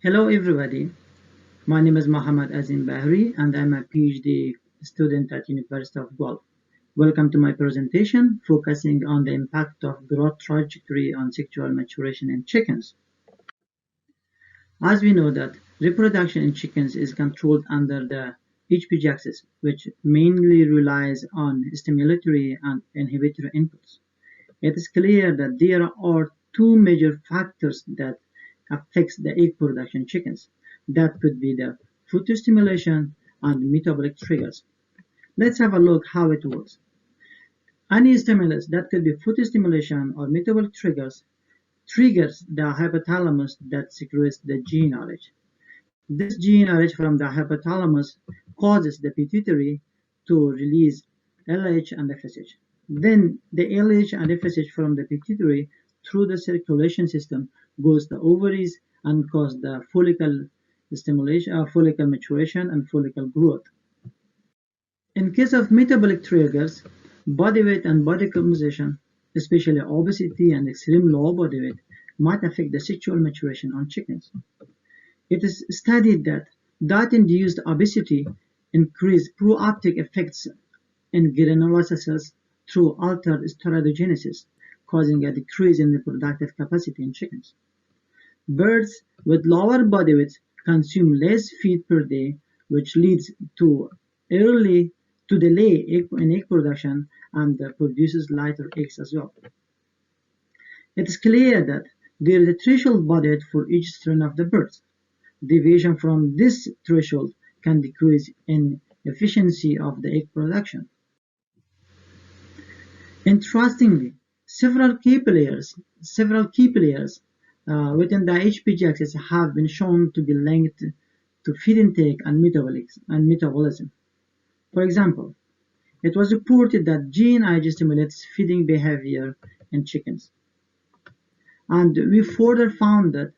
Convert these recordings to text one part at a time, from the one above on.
Hello everybody, my name is Mohammad Bahry and I'm a PhD student at University of Guelph. Welcome to my presentation focusing on the impact of growth trajectory on sexual maturation in chickens. As we know that reproduction in chickens is controlled under the HPG axis, which mainly relies on stimulatory and inhibitory inputs. It is clear that there are two major factors that affects the egg production in chickens. That could be the photostimulation and metabolic triggers. Let's have a look how it works. Any stimulus that could be photostimulation or metabolic triggers the hypothalamus that secretes the gene RH. This gene RH from the hypothalamus causes the pituitary to release LH and FSH. Then the LH and FSH from the pituitary through the circulation system goes to ovaries and cause the follicle stimulation, follicle maturation and follicle growth. In case of metabolic triggers, body weight and body composition, especially obesity and extreme low body weight, might affect the sexual maturation on chickens. It is studied that diet-induced obesity increases proaptic effects in granulosa cells through altered steroidogenesis, causing a decrease in reproductive capacity in chickens. Birds with lower body weights consume less feed per day, which leads to delay in egg production and produces lighter eggs as well. It is clear that there is a threshold body weight for each strain of the birds. Deviation from this threshold can decrease in efficiency of the egg production. Interestingly, several key players within the HPG axis have been shown to be linked to feed intake and metabolism. For example, it was reported that gene IG stimulates feeding behavior in chickens. And we further found that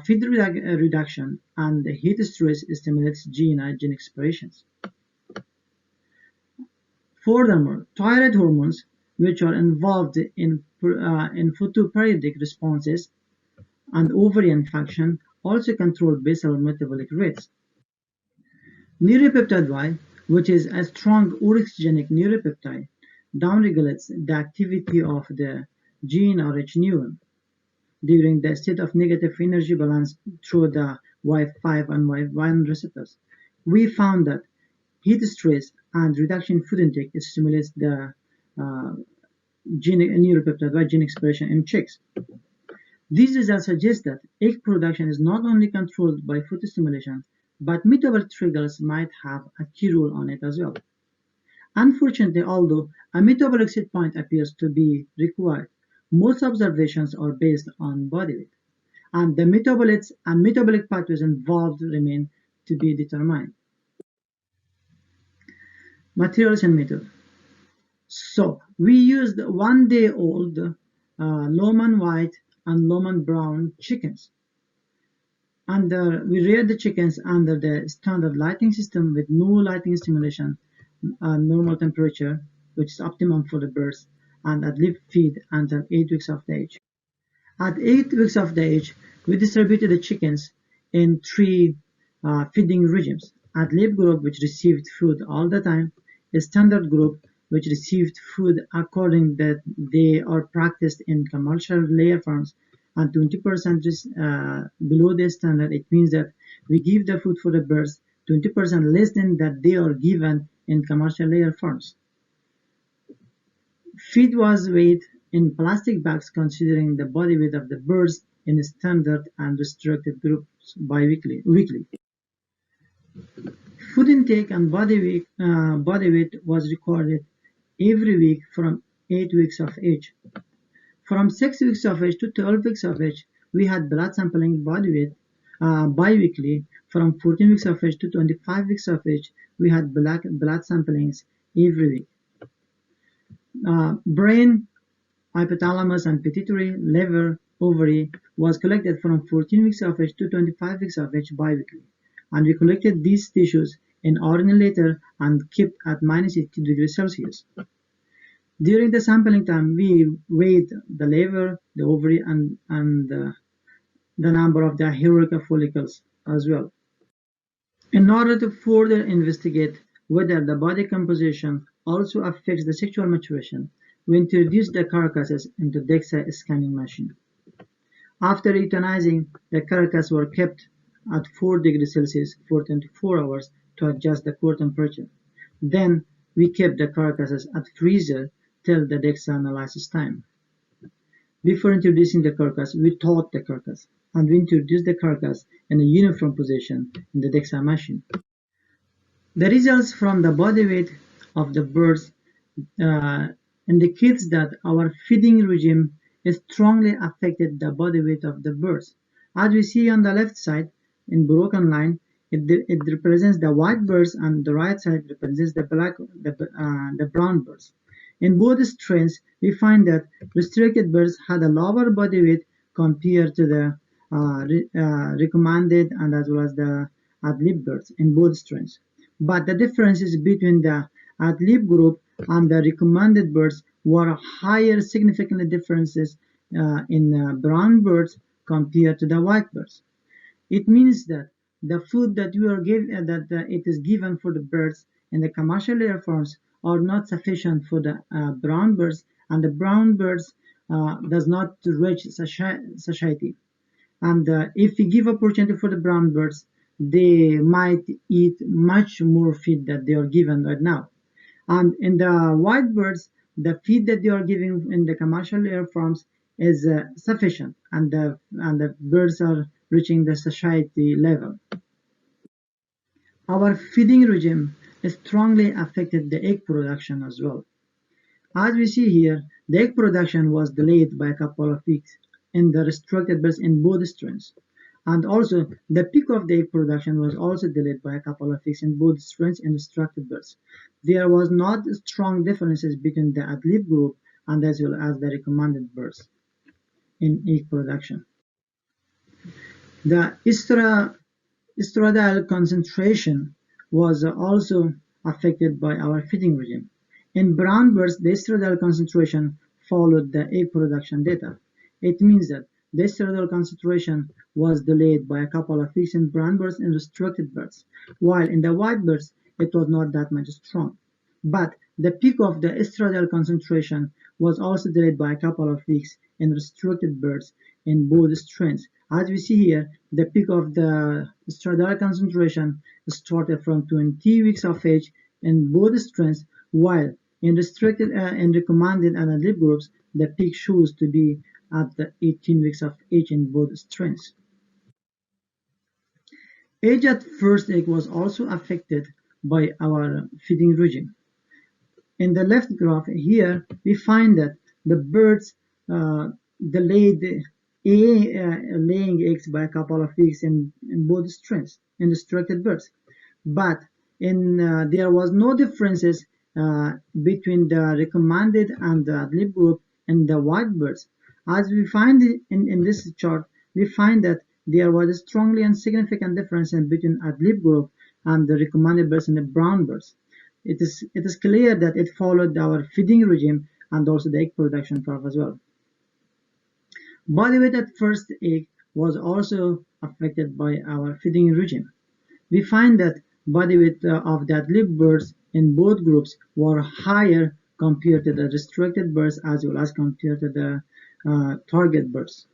feed reduction and heat stress stimulates gene expressions. Furthermore, thyroid hormones, which are involved in photoperiodic responses and ovarian function, also control basal metabolic rates. Neuropeptide Y, which is a strong orexigenic neuropeptide, downregulates the activity of the gene RH neuron during the state of negative energy balance through the Y5 and Y1 receptors. We found that heat stress and reduction in food intake stimulates the neuropeptide Y gene expression in chicks. These results suggest that egg production is not only controlled by photostimulation, but metabolic triggers might have a key role on it as well. Unfortunately, although a metabolic set point appears to be required, most observations are based on body weight, and the metabolites and metabolic pathways involved remain to be determined. Maturation method. So we used 1 day old Lohmann white and Lohmann brown chickens. And we reared the chickens under the standard lighting system with no lighting stimulation, normal temperature, which is optimum for the birds, and ad lib feed until 8 weeks of age. At 8 weeks of age, we distributed the chickens in 3 feeding regimes. Ad lib group, which received food all the time, a standard group, which received food according that they are practiced in commercial layer farms, and 20% below the standard. It means that we give the food for the birds 20% less than that they are given in commercial layer farms. Feed was weighed in plastic bags considering the body weight of the birds in standard and restricted groups weekly. Food intake and body weight was recorded every week from 8 weeks of age. From 6 weeks of age to 12 weeks of age, we had blood sampling body weight bi-weekly. From 14 weeks of age to 25 weeks of age, we had blood samplings every week. Brain, hypothalamus, and pituitary, liver, ovary was collected from 14 weeks of age to 25 weeks of age bi-weekly. And we collected these tissues in ordinary and kept at -80 degrees Celsius. During the sampling time, we weighed the liver, the ovary, and the number of the hierarchical follicles as well. In order to further investigate whether the body composition also affects the sexual maturation, we introduced the carcasses into DEXA scanning machine. After euthanizing, the carcasses were kept at 4 degrees Celsius for 24 hours to adjust the core temperature. Then we kept the carcasses at freezer till the DEXA analysis time. Before introducing the carcass, we thawed the carcass, and we introduced the carcass in a uniform position in the DEXA machine. The results from the body weight of the birds indicates that our feeding regime strongly affected the body weight of the birds. As we see on the left side in broken line, it represents the white birds, and the right side represents the brown birds. In both strains, we find that restricted birds had a lower body weight compared to the recommended and as well as the ad-lib birds in both strains. But the differences between the ad-lib group and the recommended birds were higher, significant differences in brown birds compared to the white birds. It means that the food that we are given, it is given for the birds in the commercial air farms are not sufficient for the brown birds, and the brown birds does not reach satiety. And if we give opportunity for the brown birds, they might eat much more feed that they are given right now. And in the white birds, the feed that they are giving in the commercial air farms is sufficient, and the birds are reaching the satiety level. Our feeding regime strongly affected the egg production as well. As we see here, the egg production was delayed by a couple of weeks in the restricted birds in both strains. And also, the peak of the egg production was also delayed by a couple of weeks in both strains in restricted birds. There was not strong differences between the ad-lib group and as well as the recommended birds in egg production. The estradiol concentration was also affected by our feeding regime. In brown birds, the estradiol concentration followed the egg production data. It means that the estradiol concentration was delayed by a couple of weeks in brown birds and restricted birds, while in the white birds it was not that much strong. But the peak of the estradiol concentration was also delayed by a couple of weeks in restricted birds in both strains. As we see here, the peak of the estradiol concentration started from 20 weeks of age in both strains, while in restricted and recommended and ad-lib groups, the peak shows to be at the 18 weeks of age in both strains. Age at first egg was also affected by our feeding regime. In the left graph here, we find that the birds delayed laying eggs by a couple of weeks in both strains, in restricted birds. But there was no differences between the recommended and the ad-lib group and the white birds. As we find in this chart, we find that there was a strongly and significant difference between ad-lib group and the recommended birds and the brown birds. It is clear that it followed our feeding regime and also the egg production curve as well. Body weight at first egg was also affected by our feeding regime. We find that body weight of the ad-lib birds in both groups were higher compared to the restricted birds as well as compared to the target birds.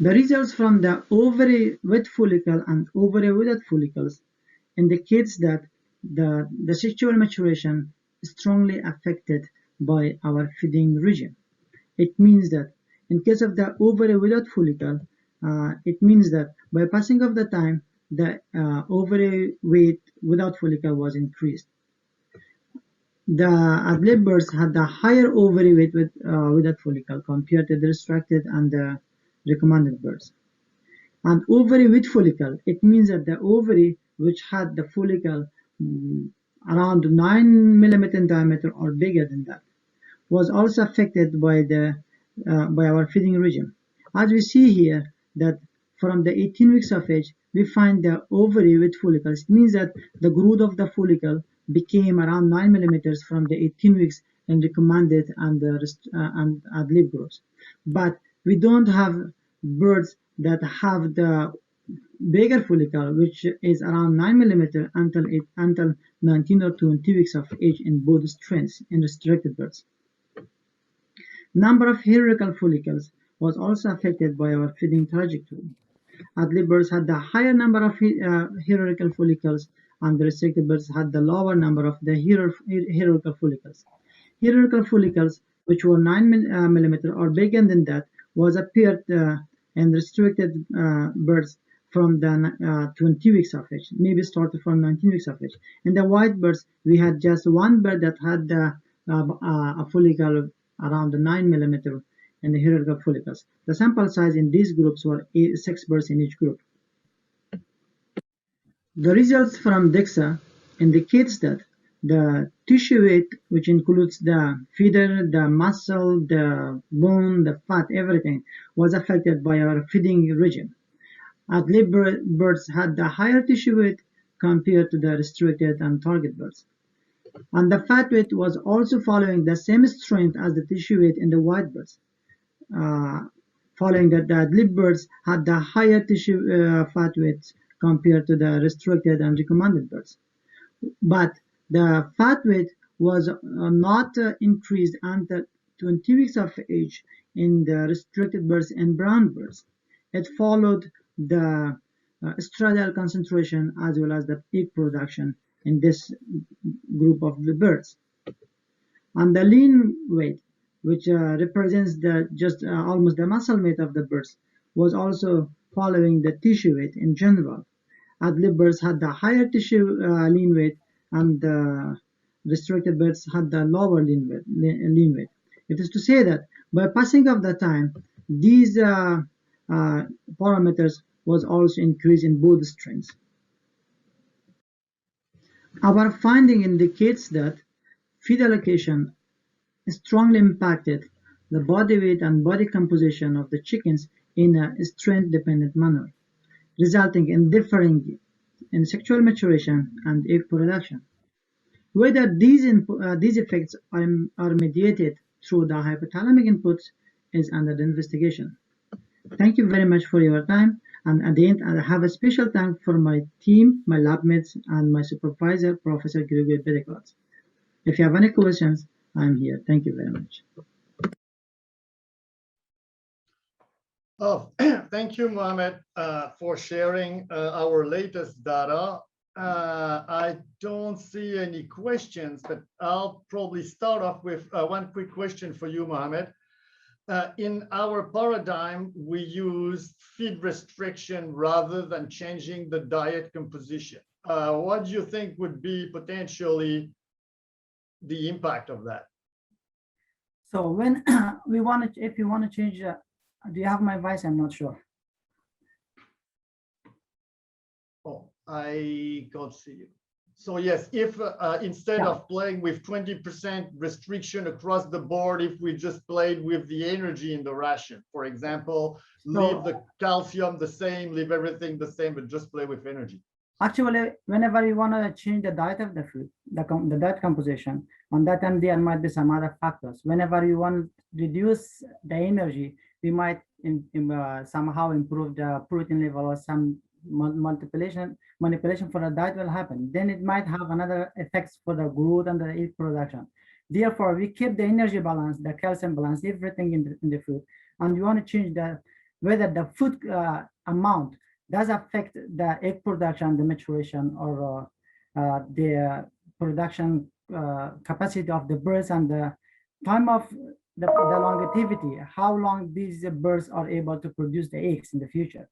The results from the ovary wet follicle and ovary without follicles indicates that the sexual maturation is strongly affected by our feeding regime. It means that in case of the ovary without follicle, it means that by passing of the time, the ovary weight without follicle was increased. The ad-lib birds had the higher ovary weight without follicle compared to the restricted and the recommended birds. And ovary with follicle, it means that the ovary which had the follicle around 9 millimeter in diameter or bigger than that was also affected by our feeding regime. As we see here that from the 18 weeks of age, we find the ovary with follicles. It means that the growth of the follicle became around 9 millimeters from the 18 weeks in recommended and ad-lib groups. But We don't have birds that have the bigger follicle, which is around 9 millimeter until 19 or 20 weeks of age in both strains in restricted birds. Number of hierarchical follicles was also affected by our feeding trajectory. Adlib birds had the higher number of hierarchical follicles, and the restricted birds had the lower number of the hierarchical follicles. Hierarchical follicles, which were 9 millimeter or bigger than that, was appeared in restricted birds from the 20 weeks of age, maybe started from 19 weeks of age. In the white birds, we had just one bird that had a follicle around the 9 millimeter in the hierarchical follicles. The sample size in these groups were 6 birds in each group. The results from DEXA indicates that the tissue weight, which includes the feeder, the muscle, the bone, the fat, everything, was affected by our feeding regime. Adlib birds had the higher tissue weight compared to the restricted and target birds. And the fat weight was also following the same strength as the tissue weight in the white birds. Following that, the adlib birds had the higher tissue fat weights compared to the restricted and recommended birds. But the fat weight was not increased until 20 weeks of age in the restricted birds and brown birds. It followed the estradiol concentration as well as the egg production in this group of the birds. And the lean weight, which represents almost the muscle weight of the birds, was also following the tissue weight in general. Adlib birds had the higher tissue lean weight, and the restricted birds had the lower lean weight. It is to say that by passing of the time, these parameters was also increased in both strains. Our finding indicates that feed allocation strongly impacted the body weight and body composition of the chickens in a strain-dependent manner, resulting in differing in sexual maturation and egg production. Whether these effects are mediated through the hypothalamic inputs is under investigation. Thank you very much for your time, and at the end I have a special thank for my team, my lab mates, and my supervisor, Professor Gregory Bedeklat. If you have any questions, I'm here. Thank you very much. Oh, thank you, Mohammad, for sharing our latest data. I don't see any questions, but I'll probably start off with one quick question for you, Mohammad. In our paradigm, we use feed restriction rather than changing the diet composition. What do you think would be potentially the impact of that? So when if you want to change, do you have my voice? I'm not sure. Oh, I can't see you. So yes, if instead of playing with 20% restriction across the board, if we just played with the energy in the ration, for example, leave the calcium the same, leave everything the same, but just play with energy. Actually, whenever you want to change the diet of the food, the diet composition, on that time there might be some other factors. Whenever you want to reduce the energy, we might somehow improve the protein level, or some manipulation for the diet will happen. Then it might have another effects for the growth and the egg production. Therefore, we keep the energy balance, the calcium balance, everything in the food, and we want to change whether the food amount does affect the egg production, the maturation, or the production capacity of the birds, and the time of the longevity, how long these birds are able to produce the eggs in the future.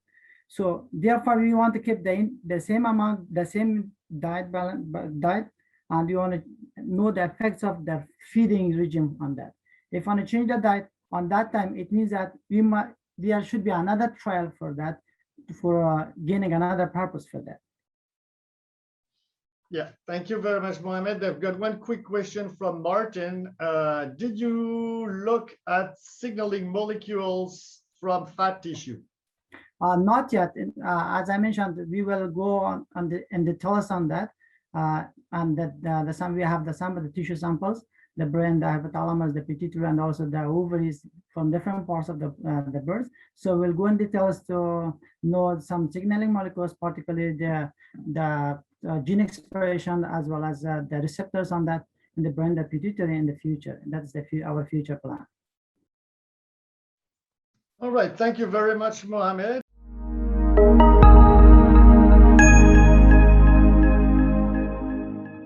So therefore, we want to keep the same amount, the same diet, and we want to know the effects of the feeding regime on that. If you want to change the diet on that time, it means that there should be another trial for that, for gaining another purpose for that. Yeah, thank you very much, Mohammad. I've got one quick question from Martin. Did you look at signaling molecules from fat tissue? Not yet. As I mentioned, we will go on in the details on that. and that we have the tissue samples, the brain, the hypothalamus, the pituitary, and also the ovaries from different parts of the birds. So we'll go in details to know some signaling molecules, particularly the gene expression, as well as the receptors on that in the brain, the pituitary in the future. That's our future plan. All right, thank you very much, Mohammad.